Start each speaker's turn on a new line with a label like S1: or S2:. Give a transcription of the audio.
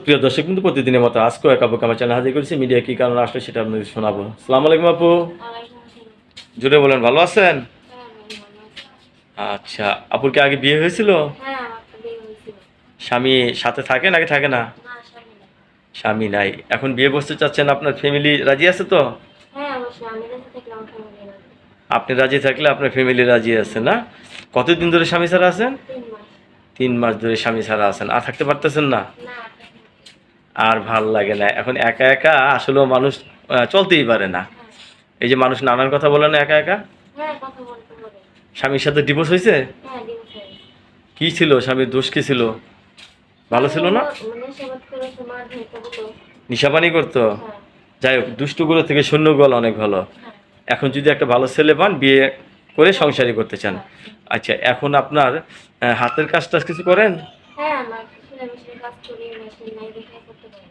S1: প্রিয় দর্শক কিন্তু প্রতিদিনের মতো আজকেও এক আপুকে আমার চ্যানেল হাজির করেছি। মিডিয়া কি কারণে আসলে সেটা আপনাদের শোনাবো। আসসালামু আলাইকুম আপু।
S2: ওয়ালাইকুম আসসালাম।
S1: জুড়ে বলেন, ভালো আছেন?
S2: হ্যাঁ ভাই, ভালো আছি।
S1: আচ্ছা, আপুর কি আগে বিয়ে হয়েছিল?
S2: হ্যাঁ, আমার তো বিয়ে হয়েছিল।
S1: স্বামী সাথে থাকে নাকি থাকে না?
S2: না, স্বামী নাই।
S1: স্বামী নাই, এখন বিয়ে বসতে চাচ্ছেন, আপনার ফ্যামিলি রাজি আছে তো?
S2: হ্যাঁ, অবশ্যই আমি দেশে থাকলে আমার ফ্যামিলি রাজি।
S1: আপনি রাজি থাকলে আপনার ফ্যামিলি রাজি আছে না? কতদিন ধরে স্বামী ছাড়া আছেন?
S2: 3 মাস।
S1: 3 মাস ধরে স্বামী ছাড়া আছেন, আর থাকতে পারতেছেন না?
S2: না,
S1: আর ভাল লাগে না এখন একা একা, আসলেও মানুষ চলতেই পারে না।
S2: হ্যাঁ।
S1: এই যে মানুষ নানান কথা বলে না একা একা।
S2: হ্যাঁ, কথা বলতে পারে।
S1: স্বামীর সাথে ডিভোর্স হয়েছে?
S2: হ্যাঁ, ডিভোর্স হয়ে গেছে।
S1: কি ছিল স্বামীর দোষ, কি ছিল? ভালো ছিল না?
S2: মানে সেবাদ করে তোমার ধরতে হতো।
S1: নিশাপানি করতো?
S2: হ্যাঁ।
S1: যাই হোক, দুষ্টুগুলো থেকে শূন্যগুলো অনেক ভালো।
S2: হ্যাঁ।
S1: এখন যদি একটা ভালো ছেলে পান, বিয়ে করে সংসারী করতে চান।
S2: হ্যাঁ।
S1: আচ্ছা, এখন আপনার হাতের কাজ টাজ কিছু করেন?
S2: হ্যাঁ, আমার সেলাই মেশিনের কাজ করি, মেশিন নাই দেখে করতে পারি।